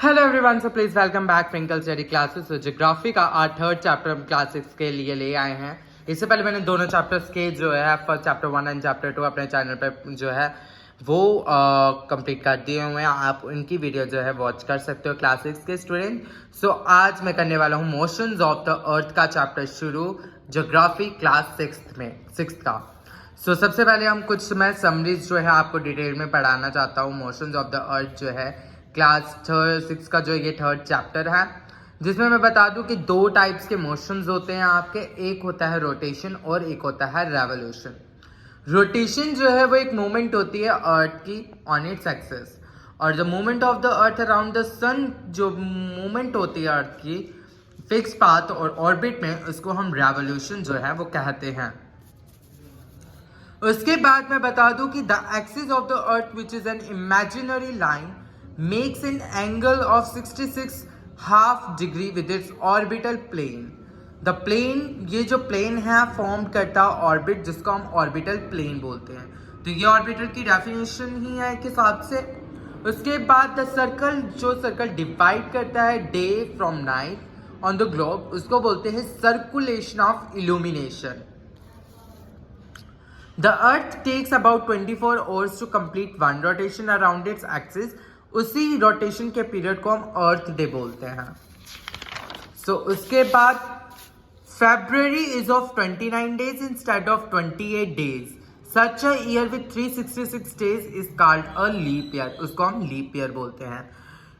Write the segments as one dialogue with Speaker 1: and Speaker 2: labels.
Speaker 1: Hello everyone, so please welcome back twinkle study classes. Geography का आज third chapter हम class 6 के लिए ले आए हैं। इससे पहले मैंने दोनों चैप्टर्स के जो है फर्स्ट चैप्टर 1 एंड चैप्टर 2 अपने चैनल पे जो है वो कंप्लीट कर दिए हुए हैं। आप उनकी वीडियो जो है वॉच कर सकते हो क्लास 6 के स्टूडेंट। सो आज मैं करने वाला हूँ मोशंस ऑफ द अर्थ का चैप्टर शुरू, ज्योग्राफी क्लास 6 का। सो सबसे पहले हम कुछ मैं समरीज जो है आपको डिटेल में पढ़ाना चाहता हूँ। मोशंस ऑफ द अर्थ जो है क्लास 6 का जो ये थर्ड चैप्टर है, जिसमें मैं बता दूं कि दो टाइप्स के मोशंस होते हैं आपके। एक होता है रोटेशन और एक होता है रेवोल्यूशन। रोटेशन जो है वो एक मूवमेंट होती है अर्थ की ऑन इट्स एक्सिस, और the movement of the earth around the sun जो मूवमेंट होती है अर्थ की फिक्स पाथ और ऑर्बिट में, उसको हम रेवोल्यूशन जो है वो कहते हैं। उसके बाद मैं बता दूं कि the axis of the earth which is an imaginary line makes an angle of 66.5 degree with its orbital plane. The plane, ये जो plane है फॉर्म करता है ऑर्बिट, जिसको हम ऑर्बिटल प्लेन बोलते हैं। तो ये ऑर्बिटल की डेफिनेशन ही है एक हिसाब से। उसके बाद द सर्कल, जो सर्कल डिवाइड करता है day from night on the globe, उसको बोलते हैं circulation of illumination. The Earth takes about 24 hours to complete one rotation around its axis. उसी रोटेशन के पीरियड को हम अर्थ डे बोलते हैं। उसके बाद February is of 29 days instead of 28 days. Such a year with 366 days is called a leap year. उसको हम leap year बोलते हैं।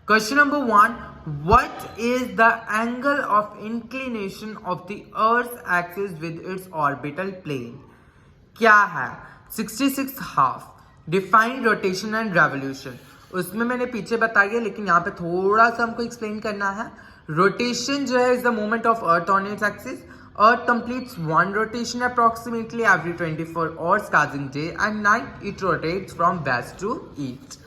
Speaker 1: Question number 1. What is the angle of inclination of the Earth's axis with its orbital plane? क्या है 66.5? Define rotation and revolution. उसमें मैंने पीछे बताया, लेकिन यहाँ पे थोड़ा सा हमको एक्सप्लेन करना है। रोटेशन जो है is the movement of earth on its axis. Earth completes one rotation approximately every 24 hours causing day and night. It rotates from west to east.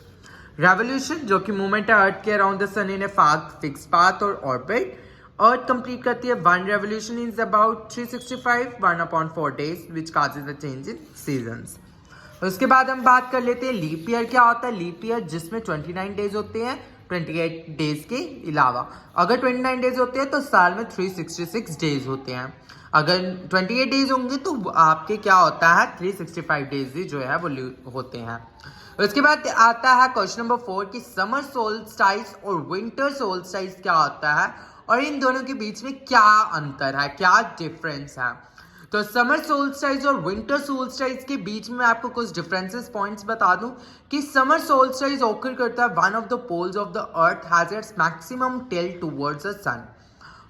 Speaker 1: Revolution जो कि मूवमेंट है अर्थ के around the sun in a fix path और orbit. Earth complete करती है one revolution is about 365 1/4 days which causes a change in seasons. उसके बाद हम बात कर लेते हैं लीप ईयर क्या होता है। लीप ईयर जिसमें 29 डेज होते हैं 28 डेज के अलावा। अगर 29 डेज होते हैं तो साल में 366 डेज होते हैं। अगर 28 डेज होंगे तो आपके क्या होता है 365 डेज ही जो है वो होते हैं। उसके बाद आता है क्वेश्चन नंबर 4 कि समर सोल्स्टाइस और विंटर सोल्स्टाइस क्या होता है और इन दोनों के बीच में क्या अंतर है, क्या डिफरेंस है। तो समर सोल्स्टाइस और विंटर सोल्स्टाइस के बीच में मैं आपको कुछ डिफरेंसेस पॉइंट्स बता दूं कि समर सोल्स्टाइस ऑकर करता है one of the poles of the earth has its maximum tilt towards the sun.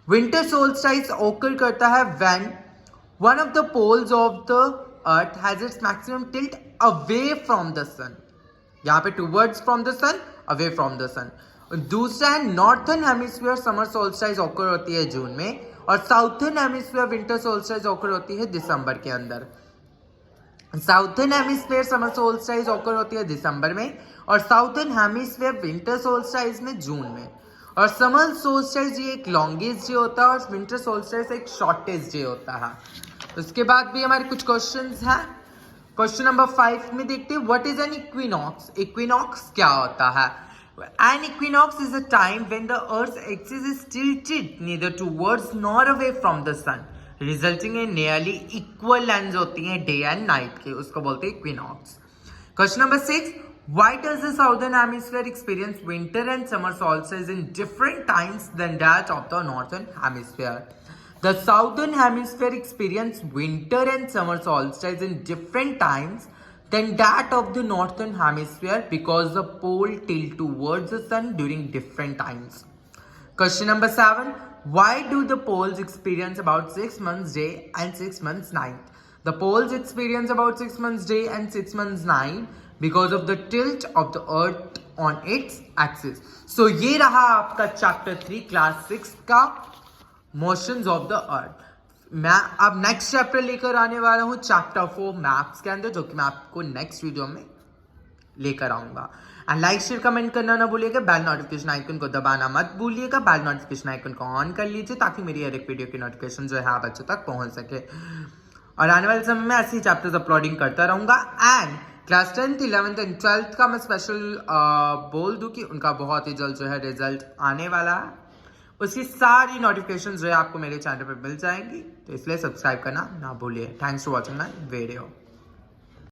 Speaker 1: Winter solstice occur करता है when one of the poles of the earth has its maximum tilt away from the sun. यहाँ पे towards from the sun, away from the sun. दूसरा है northern hemisphere summer solstice occur होती है June में, और southern hemisphere winter solstice occur होती है दिसंबर के अंदर। Southern hemisphere summer solstice occur होती है दिसंबर में, और साउथर्न हेमिस्फीयर विंटर सोल्स्टाइस में जून में। और समर सोल्स्टाइस ये एक लॉन्गेस्ट डे होता है और विंटर सोल्स्टाइस एक शॉर्टेस्ट डे होता है। उसके बाद भी हमारे कुछ क्वेश्चंस हैं। क्वेश्चन नंबर 5 में देखते हैं what is an equinox. Equinox क्या होता है। An equinox is a time when the Earth's axis is tilted neither towards nor away from the sun, resulting in nearly equal lengths होती हैं day and night के, उसको बोलते हैं equinox. Question number 6. Why does the southern hemisphere experience winter and summer solstices in different times than that of the northern hemisphere? The southern hemisphere experience winter and summer solstices in different times than that of the northern hemisphere because the pole tilt towards the sun during different times. Question number 7. Why do the poles experience about 6 months day and 6 months night? The poles experience about 6 months day and 6 months night because of the tilt of the earth on its axis. So ये रहा आपका chapter 3 class 6 का motions of the अर्थ। मैं अब next chapter लेकर आने वाला हूँ चैप्टर 4 मैप्स के अंदर, जो कि मैं आपको नेक्स्ट वीडियो में लेकर आऊंगा। एंड लाइक शेयर कमेंट करना ना भूलिएगा, बेल नोटिफिकेशन आइकन को दबाना मत भूलिएगा। बेल नोटिफिकेशन आइकन को ऑन कर लीजिए ताकि मेरी हर एक वीडियो की नोटिफिकेशन जो है आप बच्चों तक पहुंच सके। और आने वाले समय में ऐसे ही चैप्टर्स अपलोडिंग करता रहूंगा। And class 10th 11th and 12th का मैं स्पेशल बोल दूं कि उनका बहुत ही जल्द जो है रिजल्ट आने वाला है। उसकी सारी नोटिफिकेशन जो है आपको मेरे चैनल पर मिल जाएंगी, तो इसलिए सब्सक्राइब करना ना भूलिए। Thanks for watching my video.